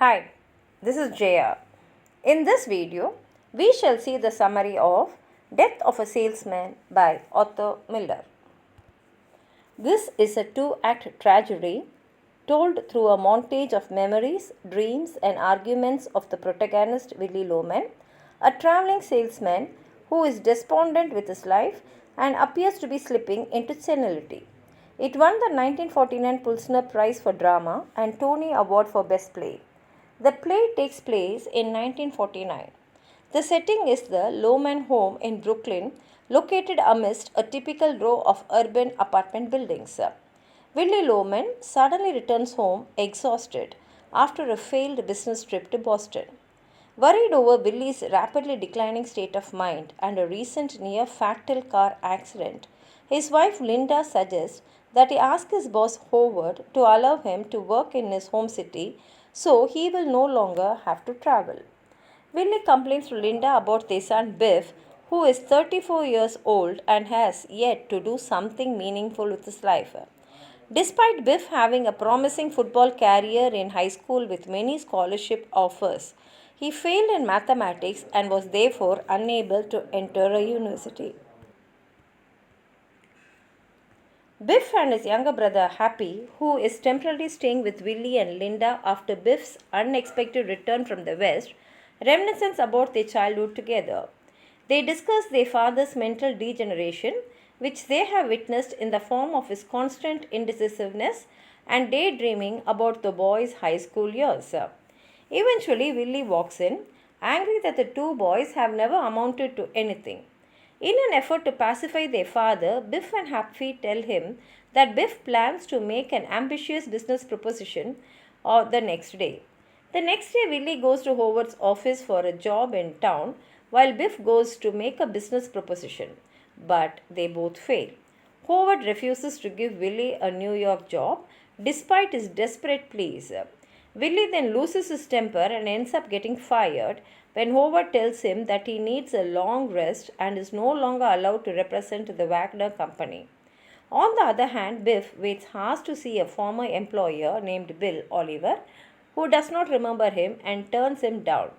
Hi, this is Jaya. In this video, we shall see the summary of Death of a Salesman by Arthur Miller. This is a two-act tragedy told through a montage of memories, dreams, and arguments of the protagonist Willie Loman, a traveling salesman who is despondent with his life and appears to be slipping into senility. It won the 1949 Pulitzer Prize for Drama and Tony Award for Best Play. The play takes place in 1949. The setting is the Loman home in Brooklyn, located amidst a typical row of urban apartment buildings. Willie Loman suddenly returns home exhausted after a failed business trip to Boston. Worried over Willie's rapidly declining state of mind and a recent near fatal car accident, his wife Linda suggests that he ask his boss Howard to allow him to work in his home city so he will no longer have to travel. Willie complains to Linda about their son Biff, who is 34 years old and has yet to do something meaningful with his life. Despite Biff having a promising football career in high school with many scholarship offers, he failed in mathematics and was therefore unable to enter a university. Biff and his younger brother Happy, who is temporarily staying with Willie and Linda after Biff's unexpected return from the West, reminisce about their childhood together. They discuss their father's mental degeneration, which they have witnessed in the form of his constant indecisiveness and daydreaming about the boys' high school years. Eventually, Willie walks in, angry that the two boys have never amounted to anything. In an effort to pacify their father, Biff and Happy tell him that Biff plans to make an ambitious business proposition the next day. The next day, Willie goes to Howard's office for a job in town, while Biff goes to make a business proposition. But they both fail. Howard refuses to give Willie a New York job despite his desperate pleas. Willie then loses his temper and ends up getting fired when Howard tells him that he needs a long rest and is no longer allowed to represent the Wagner Company. On the other hand, Biff waits hours to see a former employer named Bill Oliver, who does not remember him and turns him down.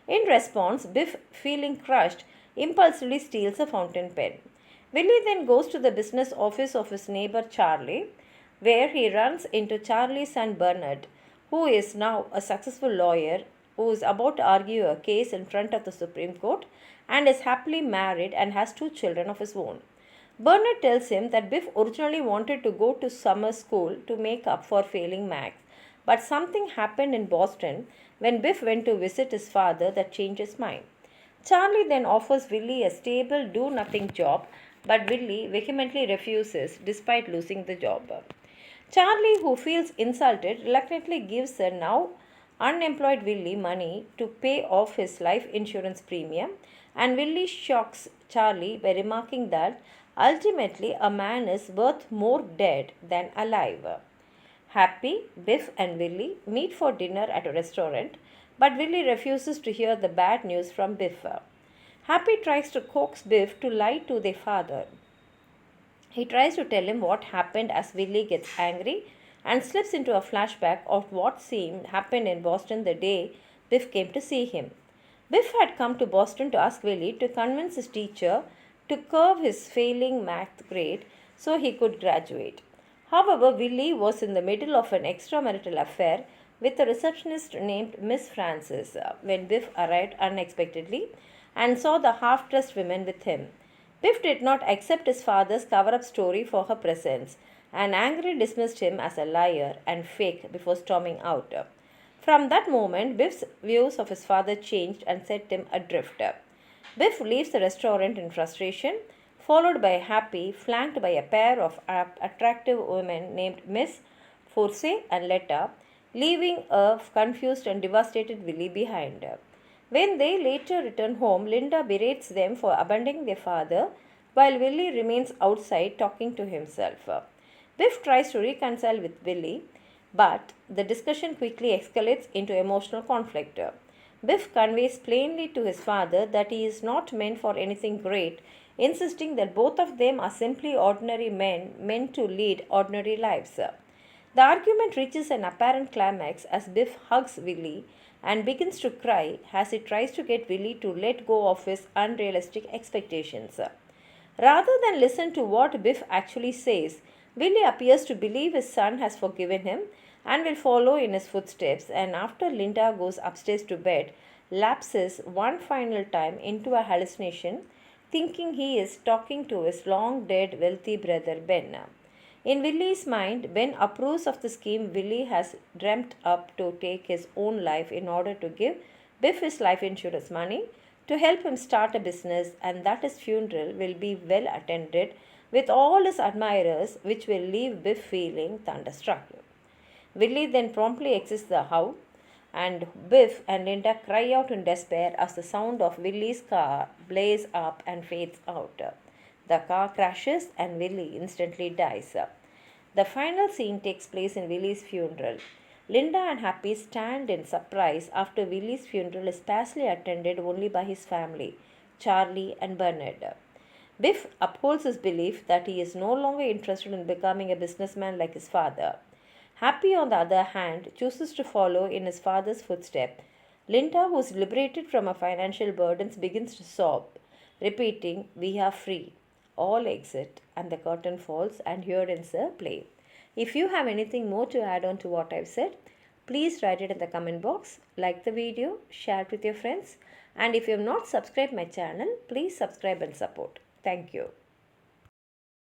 In response, Biff, feeling crushed, impulsively steals a fountain pen. Willie then goes to the business office of his neighbor Charlie, where he runs into Charlie's son Bernard, who is now a successful lawyer who is about to argue a case in front of the Supreme Court and is happily married and has two children of his own. Bernard tells him that Biff originally wanted to go to summer school to make up for failing maths, but something happened in Boston when Biff went to visit his father that changed his mind. Charlie then offers Willie a stable do-nothing job, but Willie vehemently refuses despite losing the job. Charlie, who feels insulted, reluctantly gives the now unemployed Willie money to pay off his life insurance premium, and Willie shocks Charlie by remarking that ultimately a man is worth more dead than alive. Happy, Biff, and Willie meet for dinner at a restaurant, but Willie refuses to hear the bad news from Biff. Happy tries to coax Biff to lie to their father. He tries to tell him what happened as Willie gets angry and slips into a flashback of what seemed happened in Boston the day Biff came to see him. Biff had come to Boston to ask Willie to convince his teacher to curb his failing math grade so he could graduate. However, Willie was in the middle of an extramarital affair with a receptionist named Miss Francis when Biff arrived unexpectedly and saw the half-dressed woman with him. Biff did not accept his father's cover-up story for her presence and angrily dismissed him as a liar and fake before storming out. From that moment, Biff's views of his father changed and set him adrift. Biff leaves the restaurant in frustration, followed by Happy, flanked by a pair of attractive women named Miss Forsyth and Letta, leaving a confused and devastated Willie behind. When they later return home, Linda berates them for abandoning their father, while Willie remains outside talking to himself. Biff tries to reconcile with Willie, but the discussion quickly escalates into emotional conflict. Biff conveys plainly to his father that he is not meant for anything great, insisting that both of them are simply ordinary men meant to lead ordinary lives. The argument reaches an apparent climax as Biff hugs Willie and begins to cry as he tries to get Willie to let go of his unrealistic expectations. Rather than listen to what Biff actually says, Willie appears to believe his son has forgiven him and will follow in his footsteps, and after Linda goes upstairs to bed, lapses one final time into a hallucination, thinking he is talking to his long dead wealthy brother Ben. In Willie's mind, Ben approves of the scheme Willie has dreamt up to take his own life in order to give Biff his life insurance money to help him start a business, and that his funeral will be well attended with all his admirers, which will leave Biff feeling thunderstruck. Willie then promptly exits the house, and Biff and Linda cry out in despair as the sound of Willie's car blazes up and fades out. The car crashes and Willie instantly dies. The final scene takes place in Willie's funeral. Linda and Happy stand in surprise after Willie's funeral is sparsely attended only by his family, Charlie and Bernard. Biff upholds his belief that he is no longer interested in becoming a businessman like his father. Happy, on the other hand, chooses to follow in his father's footsteps. Linda, who is liberated from her financial burdens, begins to sob, repeating, "We are free." All exit, and the curtain falls, and here ends the play. If you have anything more to add on to what I've said, please write it in the comment box, like the video, share it with your friends, and if you have not subscribed my channel, please subscribe and support. Thank you.